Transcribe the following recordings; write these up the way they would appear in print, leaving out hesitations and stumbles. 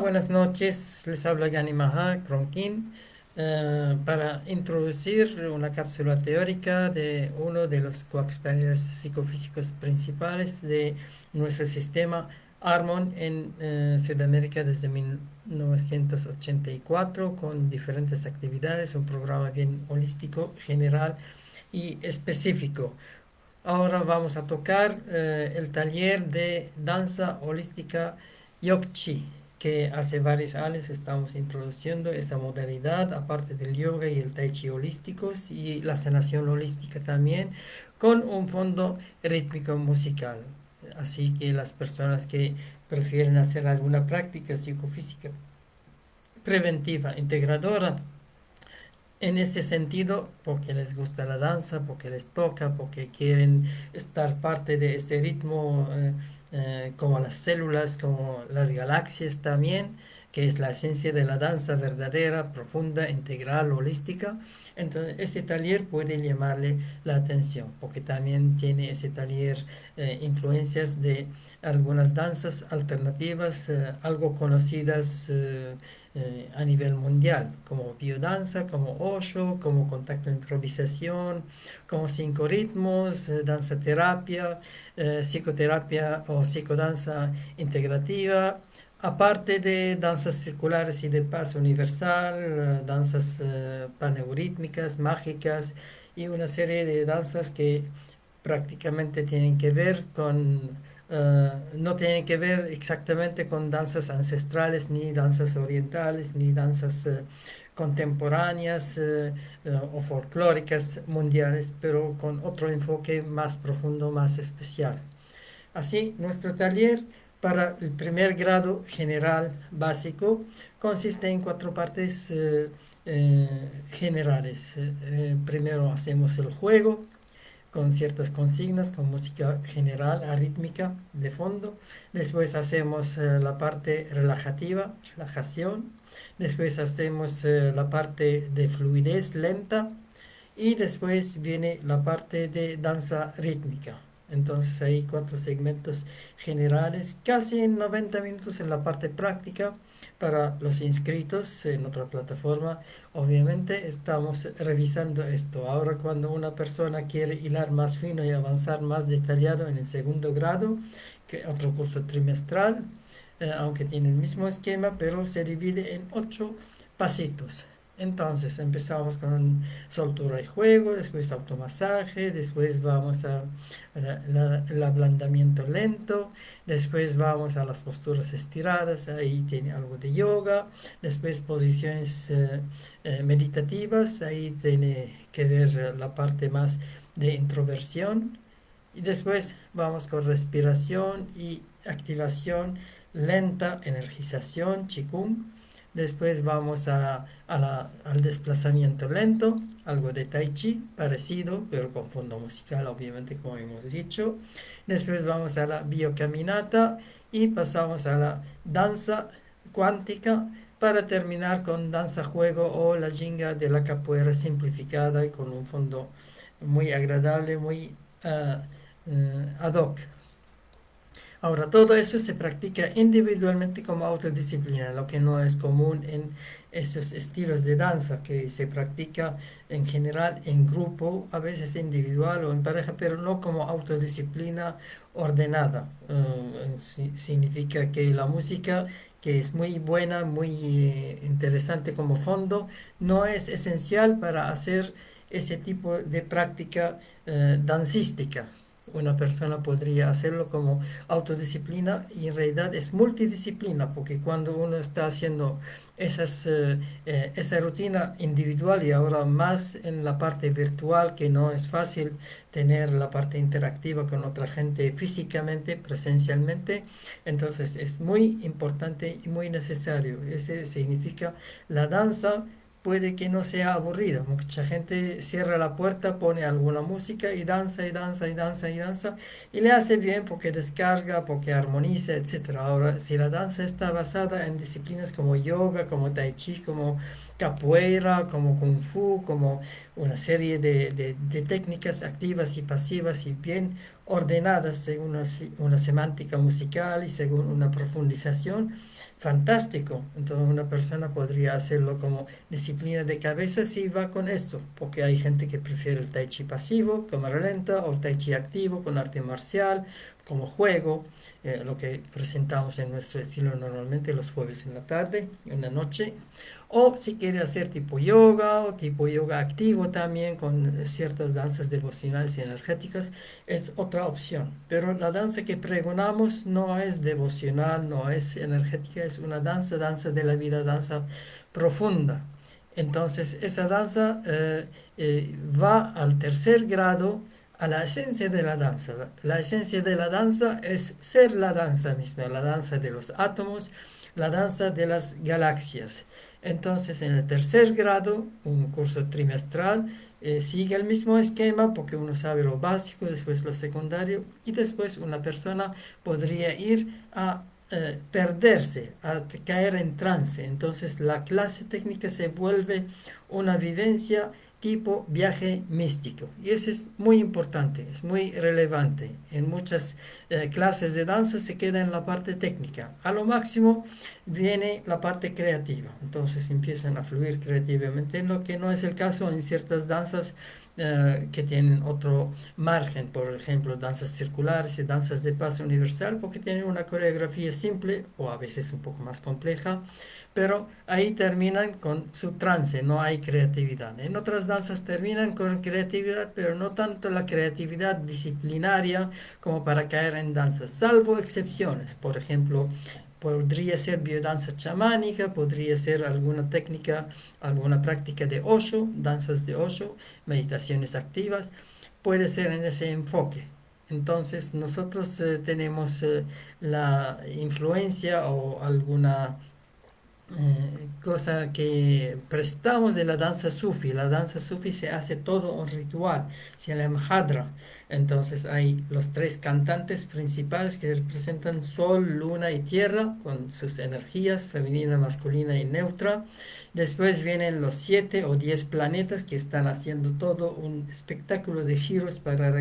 buenas noches. Les habla Yanni Maha Cronquín para introducir una cápsula teórica de uno de los cuatro talleres psicofísicos principales de nuestro sistema Harmon en Sudamérica desde 1984 con diferentes actividades, un programa bien holístico, general y específico. Ahora vamos a tocar el taller de danza holística Yogchi, que hace varios años estamos introduciendo esa modalidad, aparte del yoga y el tai chi holísticos y la sanación holística también, con un fondo rítmico musical. Así que las personas que prefieren hacer alguna práctica psicofísica preventiva, integradora, en ese sentido, porque les gusta la danza, porque les toca, porque quieren estar parte de este ritmo, como las células, como las galaxias también, que es la esencia de la danza verdadera, profunda, integral, holística. Entonces, ese taller puede llamarle la atención, porque también tiene ese taller influencias de algunas danzas alternativas, algo conocidas a nivel mundial, como biodanza, como Osho, como contacto de improvisación, como cinco ritmos, danza terapia, psicoterapia o psicodanza integrativa, aparte de danzas circulares y de paz universal, danzas paneurítmicas, mágicas y una serie de danzas que prácticamente tienen que ver con, no tienen que ver exactamente con danzas ancestrales, ni danzas orientales, ni danzas contemporáneas o folclóricas mundiales, pero con otro enfoque más profundo, más especial. Así, nuestro taller para el primer grado general básico consiste en cuatro partes generales. Primero hacemos el juego, con ciertas consignas, con música general, arrítmica de fondo. Después hacemos la parte relajativa, relajación. Después hacemos la parte de fluidez lenta. Y después viene la parte de danza rítmica. Entonces hay cuatro segmentos generales, casi en 90 minutos en la parte práctica para los inscritos en otra plataforma. Obviamente estamos revisando esto. Ahora cuando una persona quiere hilar más fino y avanzar más detallado en el segundo grado, que otro curso trimestral, aunque tiene el mismo esquema, pero se divide en 8 pasitos. Entonces empezamos con soltura y juego, después automasaje, después vamos a el ablandamiento lento, después vamos a las posturas estiradas, ahí tiene algo de yoga, después posiciones meditativas, ahí tiene que ver la parte más de introversión, y después vamos con respiración y activación lenta, energización, Qigong. Después vamos al desplazamiento lento, algo de Tai Chi, parecido, pero con fondo musical, obviamente, como hemos dicho. Después vamos a la biocaminata y pasamos a la danza cuántica para terminar con danza juego o la jinga de la capoeira simplificada y con un fondo muy agradable, muy ad hoc. Ahora, todo eso se practica individualmente como autodisciplina, lo que no es común en esos estilos de danza que se practica en general en grupo, a veces individual o en pareja, pero no como autodisciplina ordenada. Significa que la música, que es muy buena, muy interesante como fondo, no es esencial para hacer ese tipo de práctica dancística. Una persona podría hacerlo como autodisciplina y en realidad es multidisciplina porque cuando uno está haciendo esa rutina individual y ahora más en la parte virtual, que no es fácil tener la parte interactiva con otra gente físicamente, presencialmente, entonces es muy importante y muy necesario. Ese significa la danza puede que no sea aburrida. Mucha gente cierra la puerta, pone alguna música y danza y danza y danza y danza y le hace bien porque descarga, porque armoniza, etcétera. Ahora, si la danza está basada en disciplinas como yoga, como tai chi, como capoeira, como kung fu, como una serie de técnicas activas y pasivas y bien ordenadas según una semántica musical y según una profundización, fantástico. Entonces una persona podría hacerlo como disciplina de cabeza si va con esto, porque hay gente que prefiere el tai chi pasivo, cámara lenta, o el tai chi activo con arte marcial, como juego, lo que presentamos en nuestro estilo normalmente los jueves en la tarde, en la noche. O si quiere hacer tipo yoga o tipo yoga activo también con ciertas danzas devocionales y energéticas, es otra opción. Pero la danza que pregonamos no es devocional, no es energética, es una danza, danza de la vida, danza profunda. Entonces, esa danza va al tercer grado, a la esencia de la danza. La esencia de la danza es ser la danza misma, la danza de los átomos, la danza de las galaxias. Entonces, en el tercer grado, un curso trimestral, sigue el mismo esquema porque uno sabe lo básico, después lo secundario y después una persona podría ir a perderse, a caer en trance. Entonces la clase técnica se vuelve una vivencia tipo viaje místico. Y eso es muy importante, es muy relevante. En muchas clases de danza se queda en la parte técnica. A lo máximo viene la parte creativa. Entonces empiezan a fluir creativamente, lo que no es el caso en ciertas danzas que tienen otro margen, por ejemplo, danzas circulares y danzas de paso universal, porque tienen una coreografía simple o a veces un poco más compleja, pero ahí terminan con su trance, no hay creatividad. En otras danzas terminan con creatividad, pero no tanto la creatividad disciplinaria como para caer en danzas, salvo excepciones. Por ejemplo, podría ser biodanza chamánica, podría ser alguna técnica, alguna práctica de Osho, danzas de Osho, meditaciones activas, puede ser en ese enfoque. Entonces nosotros tenemos la influencia o alguna cosa que prestamos de la danza sufi. La danza sufi se hace todo un ritual, se llama hadra. Entonces hay los tres cantantes principales que representan sol, luna y tierra con sus energías femenina, masculina y neutra. Después vienen los 7 o 10 planetas que están haciendo todo un espectáculo de giros para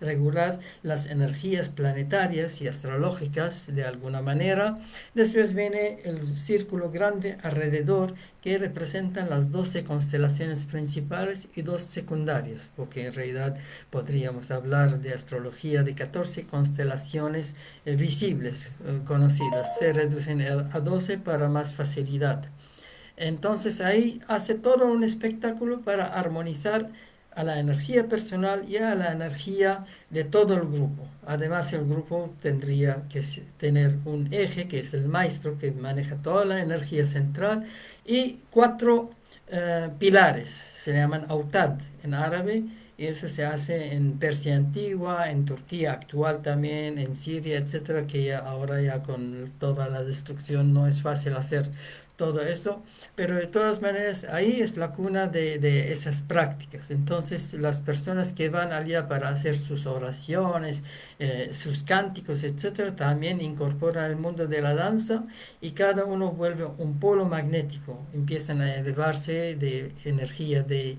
regular las energías planetarias y astrológicas de alguna manera. Después viene el círculo grande alrededor que representan las 12 constelaciones principales y dos secundarias, porque en realidad podríamos hablar de astrología de 14 constelaciones visibles, conocidas. Se reducen a 12 para más facilidad. Entonces ahí hace todo un espectáculo para armonizar a la energía personal y a la energía de todo el grupo. Además, el grupo tendría que tener un eje, que es el maestro, que maneja toda la energía central, y 4 pilares, se llaman autad en árabe, y eso se hace en Persia antigua, en Turquía actual también, en Siria, etcétera, que ya ahora ya con toda la destrucción no es fácil hacer todo eso, pero de todas maneras ahí es la cuna de esas prácticas. Entonces las personas que van allá para hacer sus oraciones, sus cánticos, etcétera, también incorporan el mundo de la danza y cada uno vuelve un polo magnético, empiezan a elevarse de energía de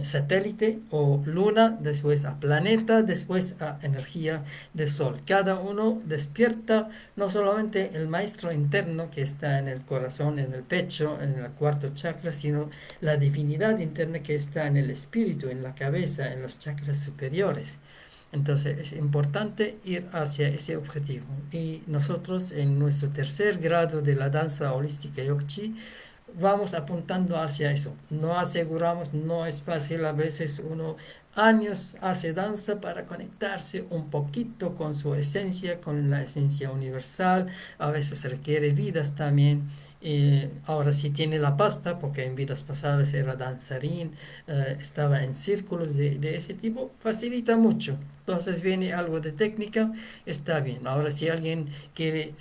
satélite o luna, después a planeta, después a energía de sol. Cada uno despierta no solamente el maestro interno que está en el corazón, en el pecho, en el cuarto chakra, sino la divinidad interna que está en el espíritu, en la cabeza, en los chakras superiores. Entonces es importante ir hacia ese objetivo. Y nosotros en nuestro tercer grado de la danza holística Yogchi vamos apuntando hacia eso. No aseguramos, no es fácil, a veces uno años hace danza para conectarse un poquito con su esencia, con la esencia universal, a veces requiere vidas también. Ahora sí tiene la pasta, porque en vidas pasadas era danzarín, estaba en círculos de ese tipo, facilita mucho. Entonces viene algo de técnica, está bien. Ahora si alguien quiere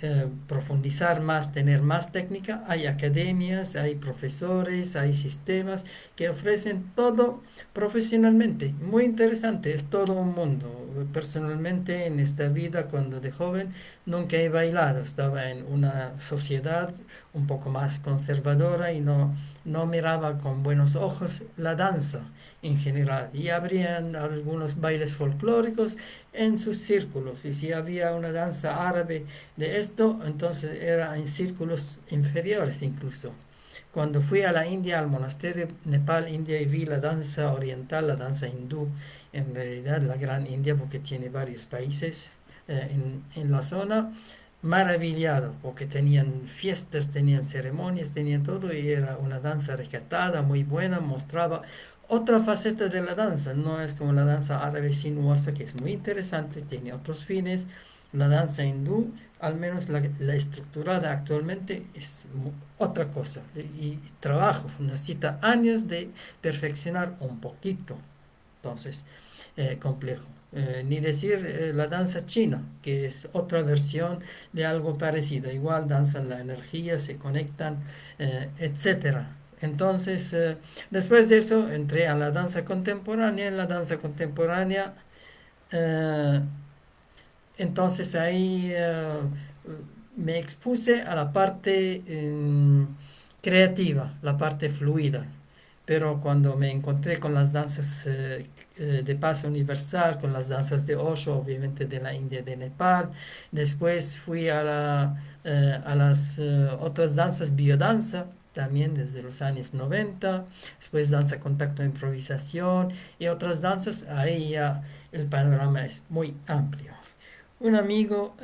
profundizar más, tener más técnica, hay academias, hay profesores, hay sistemas que ofrecen todo profesionalmente. Muy interesante, es todo un mundo. Personalmente en esta vida, cuando de joven, nunca he bailado. Estaba en una sociedad un poco más conservadora y no miraba con buenos ojos la danza en general. Y habrían algunos bailes folclóricos en sus círculos. Y si había una danza árabe de esto, entonces era en círculos inferiores incluso. Cuando fui a la India, al monasterio Nepal, India, y vi la danza oriental, la danza hindú, en realidad la gran India, porque tiene varios países en la zona, maravillado, porque tenían fiestas, tenían ceremonias, tenían todo, y era una danza recatada, muy buena, mostraba otra faceta de la danza, no es como la danza árabe sinuosa, que es muy interesante, tiene otros fines. La danza hindú, al menos la estructurada actualmente, es otra cosa. Y trabajo, necesita años de perfeccionar un poquito. Entonces, complejo. Ni decir la danza china, que es otra versión de algo parecido. Igual danzan la energía, se conectan, etcétera. Entonces, después de eso, entré a la danza contemporánea. En la danza contemporánea, eh, entonces ahí me expuse a la parte creativa, la parte fluida. Pero cuando me encontré con las danzas de paso universal, con las danzas de Osho, obviamente de la India, de Nepal, después fui a las otras danzas, biodanza, también desde los años 90, después danza contacto improvisación y otras danzas, ahí ya el panorama es muy amplio. Un amigo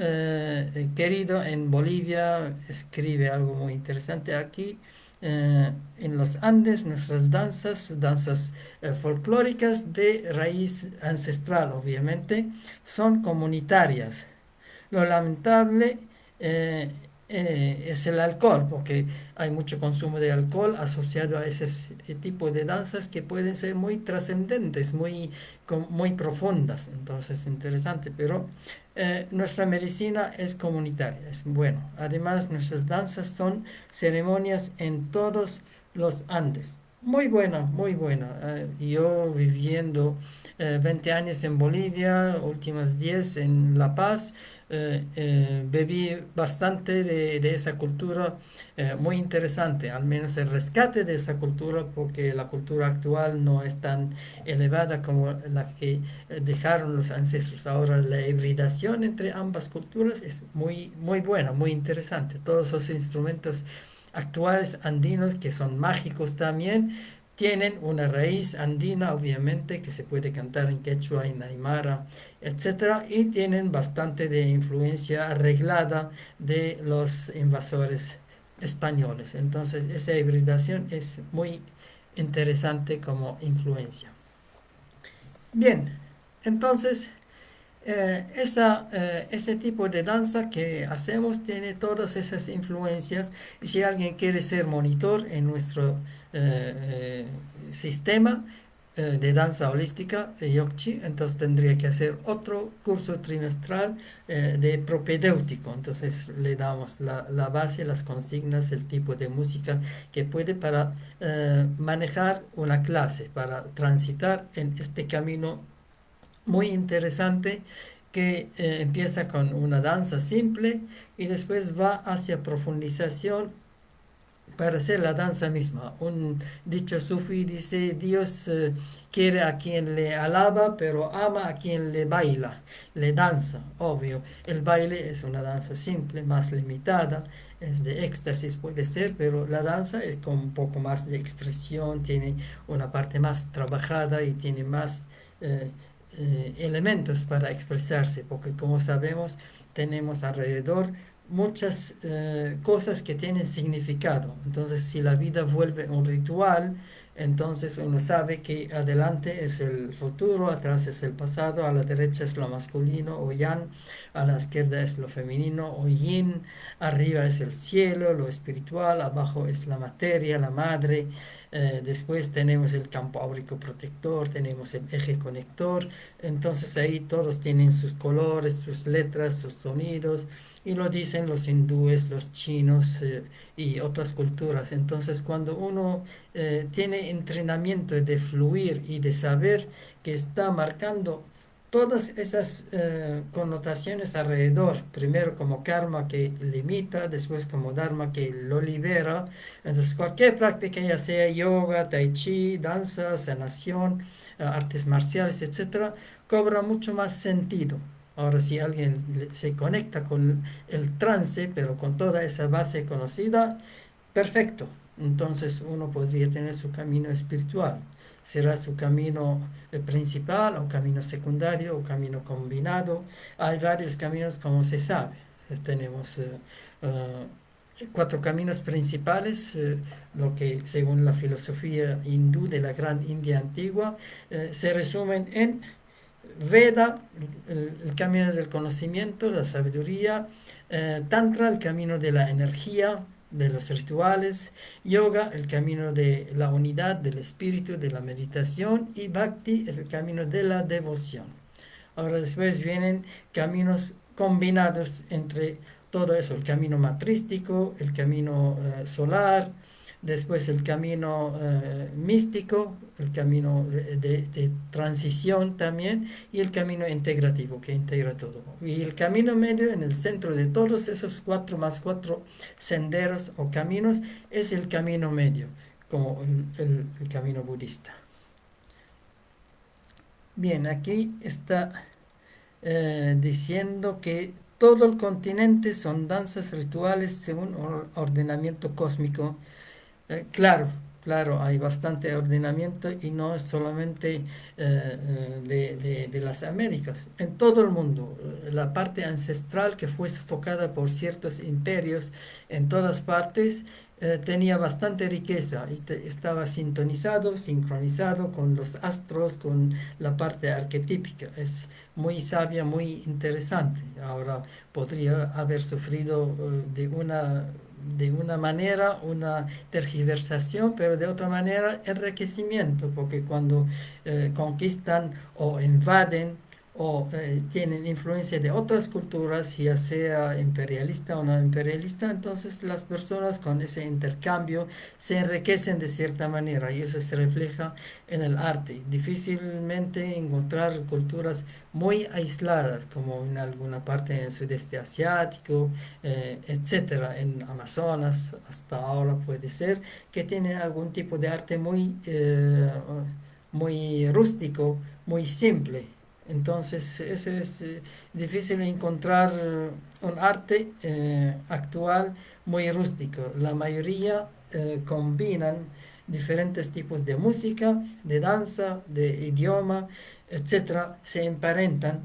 querido en Bolivia escribe algo muy interesante aquí. En los Andes, nuestras danzas, danzas folclóricas de raíz ancestral, obviamente, son comunitarias. Lo lamentable eh, es el alcohol, porque hay mucho consumo de alcohol asociado a ese tipo de danzas que pueden ser muy trascendentes, muy profundas. Entonces, interesante, pero nuestra medicina es comunitaria, es bueno. Además, nuestras danzas son ceremonias en todos los Andes. Muy buena, muy buena. Yo viviendo 20 años en Bolivia, últimas 10 en La Paz, bebí bastante de esa cultura, muy interesante, al menos el rescate de esa cultura, porque la cultura actual no es tan elevada como la que dejaron los ancestros. Ahora la hibridación entre ambas culturas es muy, muy buena, muy interesante. Todos esos instrumentos actuales andinos que son mágicos también tienen una raíz andina, obviamente, que se puede cantar en quechua, en aymara, etcétera, y tienen bastante de influencia arreglada de los invasores españoles. Entonces, esa hibridación es muy interesante como influencia. Bien, entonces ese tipo de danza que hacemos tiene todas esas influencias, y si alguien quiere ser monitor en nuestro sistema de danza holística, Yogchi, entonces tendría que hacer otro curso trimestral de propedéutico. Entonces le damos la base, las consignas, el tipo de música que puede para manejar una clase, para transitar en este camino muy interesante que empieza con una danza simple y después va hacia profundización para hacer la danza misma. Un dicho sufí dice, Dios quiere a quien le alaba, pero ama a quien le baila, le danza, obvio. El baile es una danza simple, más limitada, es de éxtasis puede ser, pero la danza es con un poco más de expresión, tiene una parte más trabajada y tiene más eh, elementos para expresarse, porque como sabemos tenemos alrededor muchas cosas que tienen significado. Entonces, si la vida vuelve un ritual, entonces uno sabe que adelante es el futuro, atrás es el pasado, a la derecha es lo masculino o yang, a la izquierda es lo femenino o yin, arriba es el cielo, lo espiritual, abajo es la materia, la madre. Después tenemos el campo áurico protector, tenemos el eje conector, entonces ahí todos tienen sus colores, sus letras, sus sonidos, y lo dicen los hindúes, los chinos y otras culturas. Entonces cuando uno tiene entrenamiento de fluir y de saber que está marcando todas esas connotaciones alrededor, primero como karma que limita, después como dharma que lo libera. Entonces cualquier práctica, ya sea yoga, tai chi, danza, sanación, artes marciales, etcétera, cobra mucho más sentido. Ahora, si alguien se conecta con el trance, pero con toda esa base conocida, perfecto. Entonces uno podría tener su camino espiritual. Será su camino principal o camino secundario o camino combinado. Hay varios caminos como se sabe. Tenemos cuatro caminos principales, lo que según la filosofía hindú de la gran India antigua se resumen en Veda, el camino del conocimiento, la sabiduría, Tantra, el camino de la energía, de los rituales, Yoga, el camino de la unidad, del espíritu, de la meditación, y Bhakti es el camino de la devoción. Ahora después vienen caminos combinados entre todo eso, el camino matrístico, el camino solar, después el camino místico, el camino de transición también, y el camino integrativo que integra todo. Y el camino medio en el centro de todos esos cuatro más cuatro senderos o caminos es el camino medio, como el camino budista. Bien, aquí está diciendo que todo el continente son danzas rituales según ordenamiento cósmico. Claro, claro, hay bastante ordenamiento y no es solamente de las Américas, en todo el mundo. La parte ancestral que fue sofocada por ciertos imperios en todas partes tenía bastante riqueza y estaba sintonizado, sincronizado con los astros, con la parte arquetípica. Es muy sabia, muy interesante. Ahora podría haber sufrido de una manera una tergiversación, pero de otra manera enriquecimiento, porque cuando conquistan o invaden o tienen influencia de otras culturas, ya sea imperialista o no imperialista, entonces las personas con ese intercambio se enriquecen de cierta manera y eso se refleja en el arte. Difícilmente encontrar culturas muy aisladas, como en alguna parte en el sudeste asiático, etcétera, en Amazonas, hasta ahora puede ser, que tienen algún tipo de arte muy rústico, muy simple. Entonces, eso es difícil encontrar un arte actual muy rústico. La mayoría combinan diferentes tipos de música, de danza, de idioma, etcétera, se emparentan,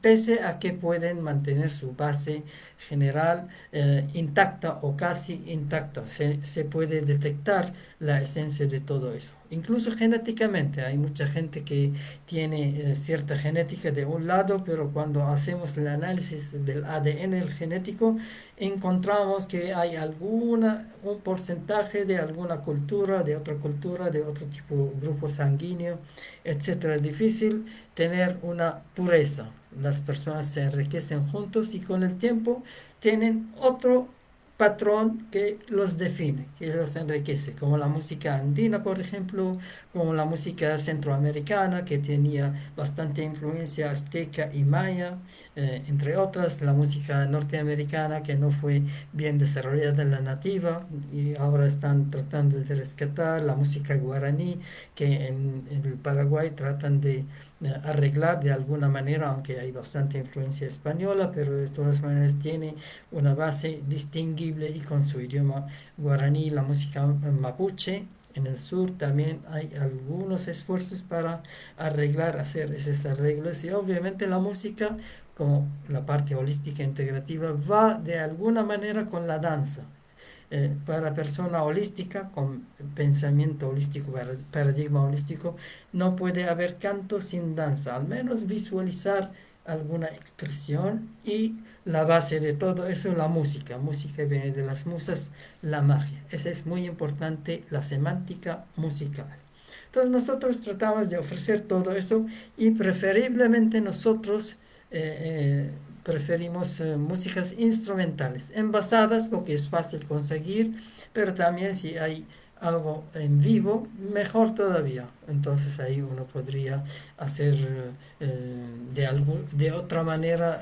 pese a que pueden mantener su base general intacta o casi intacta. Se puede detectar la esencia de todo eso. Incluso genéticamente, hay mucha gente que tiene cierta genética de un lado, pero cuando hacemos el análisis del ADN el genético, encontramos que hay un porcentaje de alguna cultura, de otro tipo, grupo sanguíneo, etcétera. Es difícil tener una pureza. Las personas se enriquecen juntos y con el tiempo tienen otro patrón que los define, que los enriquece, como la música andina, por ejemplo, como la música centroamericana, que tenía bastante influencia azteca y maya, entre otras, la música norteamericana, que no fue bien desarrollada en la nativa, y ahora están tratando de rescatar la música guaraní, que en el Paraguay tratan de arreglar de alguna manera, aunque hay bastante influencia española, pero de todas maneras tiene una base distinguible y con su idioma guaraní, la música mapuche. En el sur también hay algunos esfuerzos para arreglar, hacer esos arreglos y obviamente la música, como la parte holística integrativa, va de alguna manera con la danza. Para la persona holística, con pensamiento holístico, paradigma holístico, no puede haber canto sin danza, al menos visualizar alguna expresión y la base de todo eso, la música. Música viene de las musas, la magia. Esa es muy importante, la semántica musical. Entonces nosotros tratamos de ofrecer todo eso y preferiblemente nosotros preferimos músicas instrumentales, envasadas porque es fácil conseguir, pero también si hay algo en vivo, mejor todavía. Entonces ahí uno podría hacer de otra manera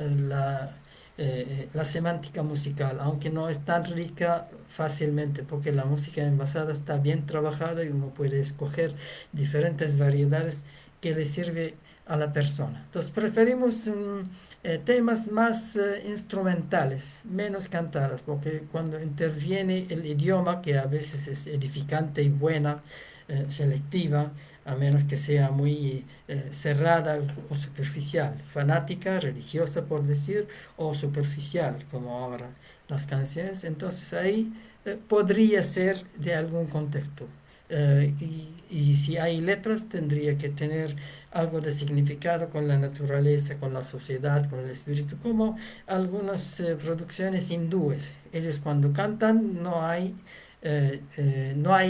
la semántica musical, aunque no es tan rica fácilmente, porque la música envasada está bien trabajada y uno puede escoger diferentes variedades que le sirve a la persona. Entonces preferimos temas más instrumentales, menos cantadas, porque cuando interviene el idioma, que a veces es edificante y buena, selectiva, a menos que sea muy cerrada o superficial, fanática, religiosa por decir, o superficial, como ahora las canciones, entonces ahí podría ser de algún contexto. Y si hay letras, tendría que tener algo de significado con la naturaleza, con la sociedad, con el espíritu, como algunas producciones hindúes. Ellos cuando cantan no hay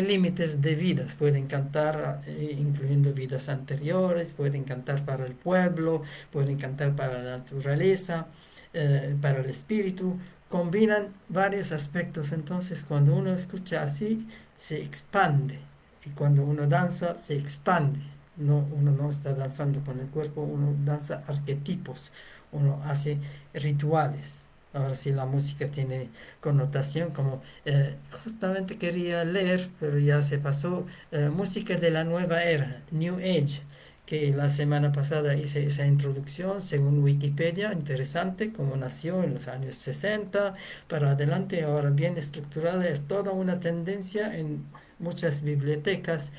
límites de vidas, pueden cantar incluyendo vidas anteriores, pueden cantar para el pueblo, pueden cantar para la naturaleza, para el espíritu, combinan varios aspectos, entonces cuando uno escucha así, se expande, y cuando uno danza, se expande. No, uno no está danzando con el cuerpo, uno danza arquetipos, uno hace rituales. Ahora sí, la música tiene connotación como justamente quería leer, pero ya se pasó, música de la nueva era, New Age, que la semana pasada hice esa introducción según Wikipedia, interesante, como nació en los años 60 para adelante, ahora bien estructurada, es toda una tendencia en muchas bibliotecas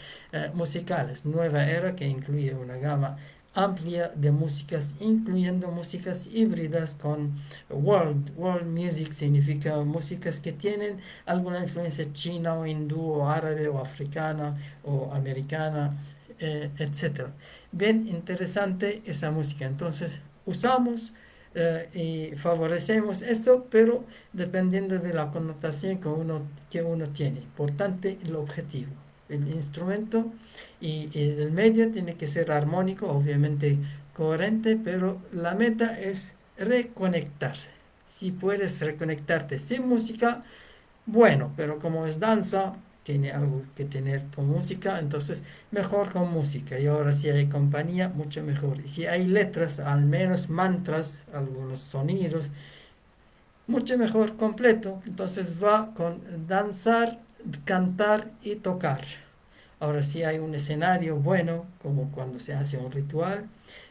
musicales, nueva era que incluye una gama amplia de músicas, incluyendo músicas híbridas con world music, significa músicas que tienen alguna influencia china o hindú o árabe o africana o americana, etcétera. Bien interesante esa música. Entonces usamos y favorecemos esto, pero dependiendo de la connotación que uno tiene. Importante el objetivo. El instrumento y el medio tiene que ser armónico, obviamente coherente, pero la meta es reconectarse. Si puedes reconectarte sin música, bueno, pero como es danza, tiene algo que tener con música, entonces mejor con música. Y ahora si hay compañía, mucho mejor. Y si hay letras, al menos mantras, algunos sonidos, mucho mejor completo. Entonces va con danzar, cantar y tocar. Ahora si hay un escenario bueno, como cuando se hace un ritual,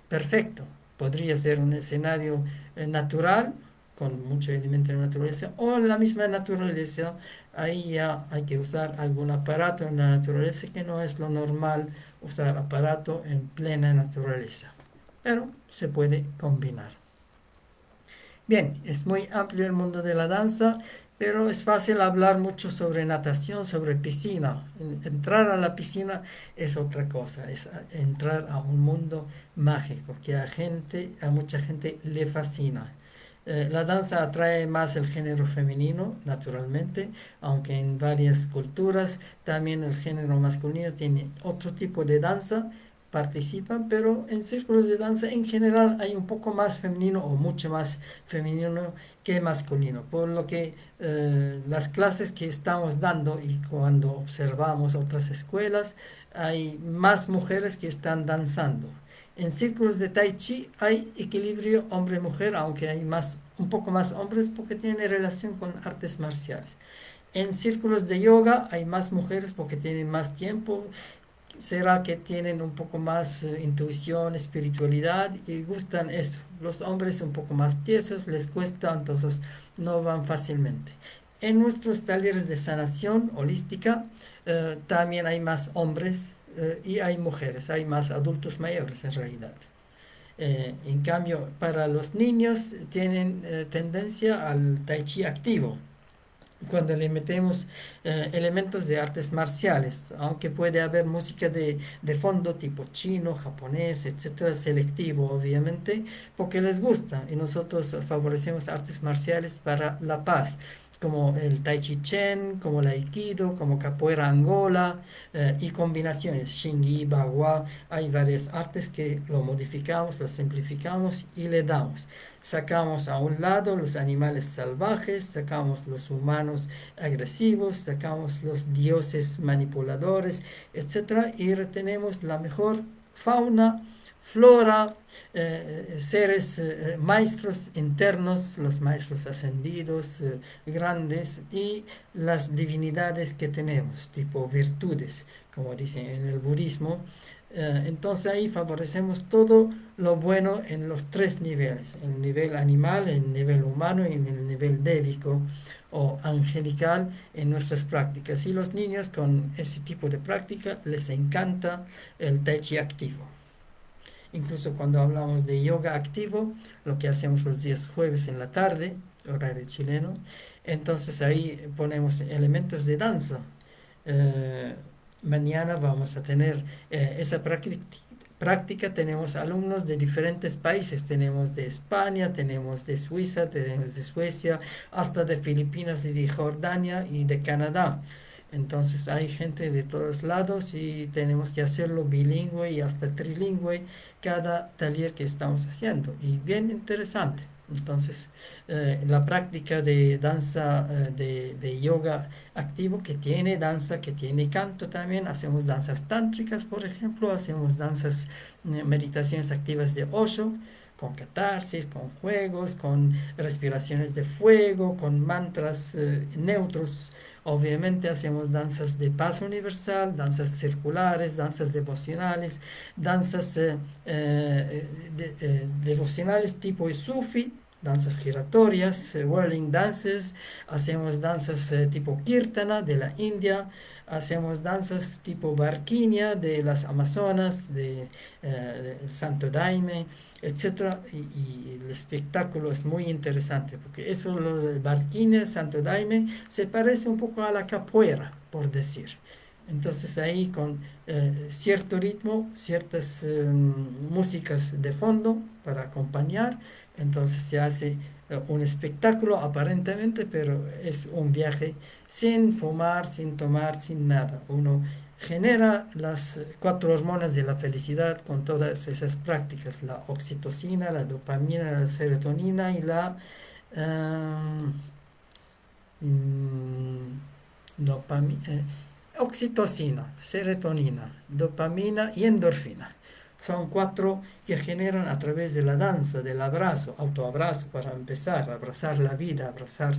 perfecto. Podría ser un escenario natural, con mucho elemento de naturaleza, o en la misma naturaleza, ahí ya hay que usar algún aparato en la naturaleza, que no es lo normal usar aparato en plena naturaleza. Pero se puede combinar. Bien, es muy amplio el mundo de la danza, pero es fácil hablar mucho sobre natación, sobre piscina. Entrar a la piscina es otra cosa, es entrar a un mundo mágico que a mucha gente le fascina. La danza atrae más el género femenino, naturalmente, aunque en varias culturas también el género masculino tiene otro tipo de danza, participan, pero en círculos de danza en general hay un poco más femenino o mucho más femenino que masculino, por lo que las clases que estamos dando y cuando observamos otras escuelas, hay más mujeres que están danzando. En círculos de Tai Chi hay equilibrio hombre-mujer, aunque hay un poco más hombres porque tiene relación con artes marciales. En círculos de yoga hay más mujeres porque tienen más tiempo. Será que tienen un poco más intuición, espiritualidad y gustan eso. Los hombres un poco más tiesos, les cuesta, entonces no van fácilmente. En nuestros talleres de sanación holística también hay más hombres y hay mujeres, hay más adultos mayores en realidad. En cambio, para los niños tienen tendencia al tai chi activo, cuando le metemos elementos de artes marciales, aunque puede haber música de fondo tipo chino, japonés, etcétera, selectivo obviamente, porque les gusta y nosotros favorecemos artes marciales para la paz. como el Tai Chi Chen, como el Aikido, como Capoeira Angola y combinaciones, Xingyi, Bagua. Hay varias artes que lo modificamos, lo simplificamos y le damos. Sacamos a un lado los animales salvajes, sacamos los humanos agresivos, sacamos los dioses manipuladores, etcétera, y retenemos la mejor fauna, flora, seres maestros internos, los maestros ascendidos, grandes, y las divinidades que tenemos, tipo virtudes, como dicen en el budismo. Entonces ahí favorecemos todo lo bueno en los tres niveles, en el nivel animal, en el nivel humano y en el nivel dévico o angelical en nuestras prácticas. Y los niños con ese tipo de práctica les encanta el Tai Chi activo. Incluso cuando hablamos de yoga activo, lo que hacemos los días jueves en la tarde, horario chileno, entonces ahí ponemos elementos de danza. Eh, Mañana vamos a tener esa práctica. Tenemos alumnos de diferentes países, tenemos de España, tenemos de Suiza, tenemos de Suecia, hasta de Filipinas y de Jordania y de Canadá. Entonces hay gente de todos lados y tenemos que hacerlo bilingüe y hasta trilingüe cada taller que estamos haciendo. Y bien interesante. Entonces, la práctica de danza, de yoga activo, que tiene danza, que tiene canto también. Hacemos danzas tántricas, por ejemplo. Hacemos danzas, meditaciones activas de Osho, con catarsis, con juegos, con respiraciones de fuego, con mantras neutros. Obviamente hacemos danzas de paz universal, danzas circulares, danzas devocionales, danzas devocionales tipo sufi, danzas giratorias, whirling dances, hacemos danzas tipo kirtana de la India, hacemos danzas tipo barquinia de las Amazonas, del Santo Daime, etcétera, y el espectáculo es muy interesante porque eso, lo de barquinia, Santo Daime, se parece un poco a la capoeira, por decir. Entonces ahí con cierto ritmo, ciertas músicas de fondo para acompañar, entonces se hace un espectáculo aparentemente, pero es un viaje sin fumar, sin tomar, sin nada. Uno genera las cuatro hormonas de la felicidad con todas esas prácticas, la oxitocina, la dopamina, la serotonina y la um, dopamina, oxitocina, serotonina, dopamina y endorfina. Son cuatro que generan a través de la danza, del abrazo, autoabrazo para empezar, abrazar la vida, abrazar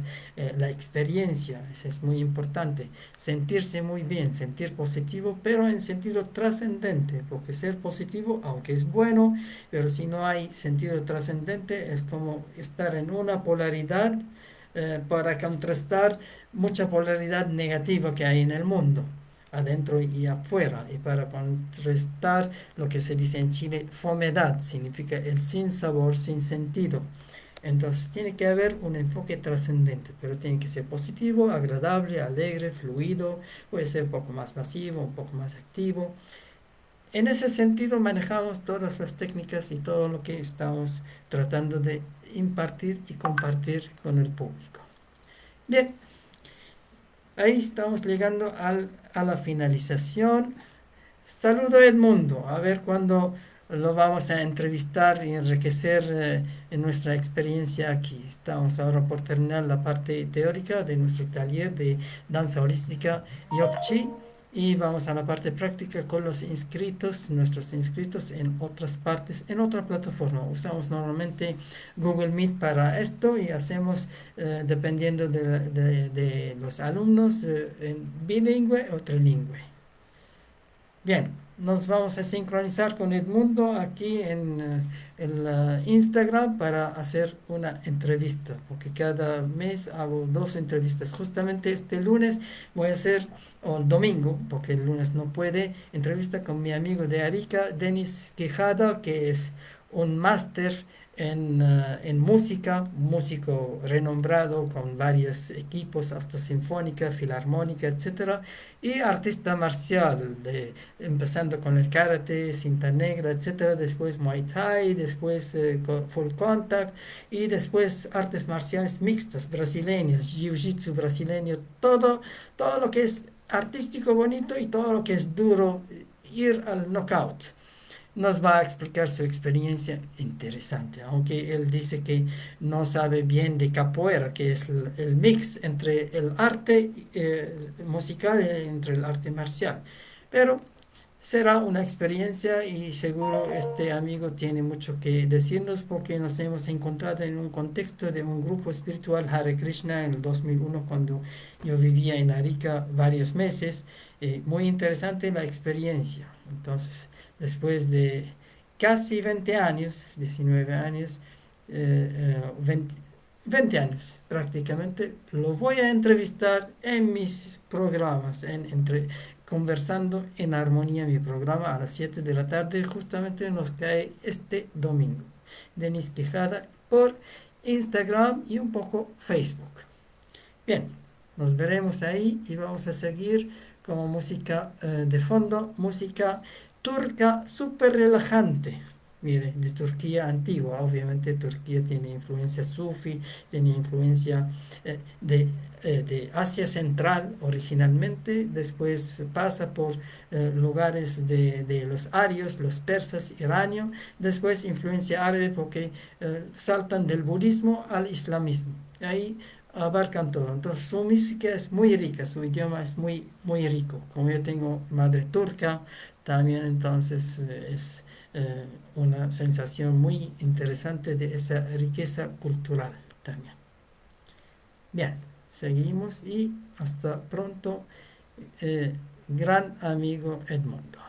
la experiencia. Eso es muy importante. Sentirse muy bien, sentir positivo, pero en sentido trascendente, porque ser positivo, aunque es bueno, pero si no hay sentido trascendente, es como estar en una polaridad para contrastar mucha polaridad negativa que hay en el mundo, adentro y afuera, y para contrastar lo que se dice en Chile, fomedad, significa el sin sabor, sin sentido. Entonces tiene que haber un enfoque trascendente, pero tiene que ser positivo, agradable, alegre, fluido, puede ser un poco más masivo, un poco más activo. En ese sentido manejamos todas las técnicas y todo lo que estamos tratando de impartir y compartir con el público. Bien, ahí estamos llegando a la finalización. Saludo Edmundo, a ver cuándo lo vamos a entrevistar y enriquecer en nuestra experiencia aquí. Estamos ahora por terminar la parte teórica de nuestro taller de danza holística Yokchi y vamos a la parte práctica con los inscritos, nuestros inscritos en otras partes, en otra plataforma. Usamos normalmente Google Meet para esto y hacemos, dependiendo de los alumnos, en bilingüe o trilingüe. Bien, nos vamos a sincronizar con Edmundo aquí en el Instagram para hacer una entrevista, porque cada mes hago dos entrevistas. Justamente este lunes voy a hacer, o el domingo, porque el lunes no puede, entrevista con mi amigo de Arica, Denis Quijada, que es un máster en música, músico renombrado con varios equipos, hasta sinfónica, filarmónica, etcétera, y artista marcial, empezando con el karate, cinta negra, etcétera, después Muay Thai, después Full Contact y después artes marciales mixtas, brasileñas, Jiu-Jitsu brasileño, todo lo que es artístico bonito y todo lo que es duro, ir al knockout. Nos va a explicar su experiencia interesante, aunque él dice que no sabe bien de capoeira, que es el mix entre el arte musical y entre el arte marcial. Pero será una experiencia y seguro este amigo tiene mucho que decirnos porque nos hemos encontrado en un contexto de un grupo espiritual Hare Krishna en el 2001 cuando yo vivía en Arica varios meses. Muy interesante la experiencia. Entonces, después de casi 20 años, 19 años, 20, 20 años prácticamente, lo voy a entrevistar en mis programas, Conversando en Armonía, mi programa a las 7 de la tarde, justamente nos cae este domingo. Denis Quijada por Instagram y un poco Facebook. Bien, nos veremos ahí y vamos a seguir como música de fondo, música turca súper relajante. Mire, de Turquía antigua, obviamente Turquía tiene influencia sufi, tiene influencia de Asia Central originalmente, después pasa por lugares de los arios, los persas, iranios, después influencia árabe porque saltan del budismo al islamismo. Ahí abarcan todo. Entonces su música es muy rica, su idioma es muy rico. Como yo tengo madre turca, también entonces es una sensación muy interesante de esa riqueza cultural también. Bien, seguimos y hasta pronto, gran amigo Edmundo.